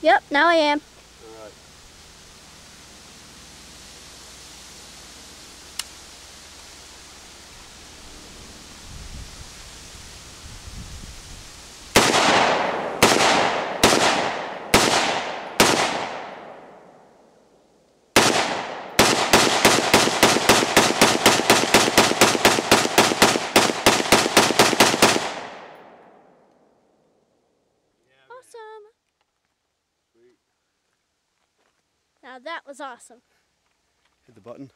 Yep, now I am. All right. Awesome. Sweet. Now that was awesome. Hit the button.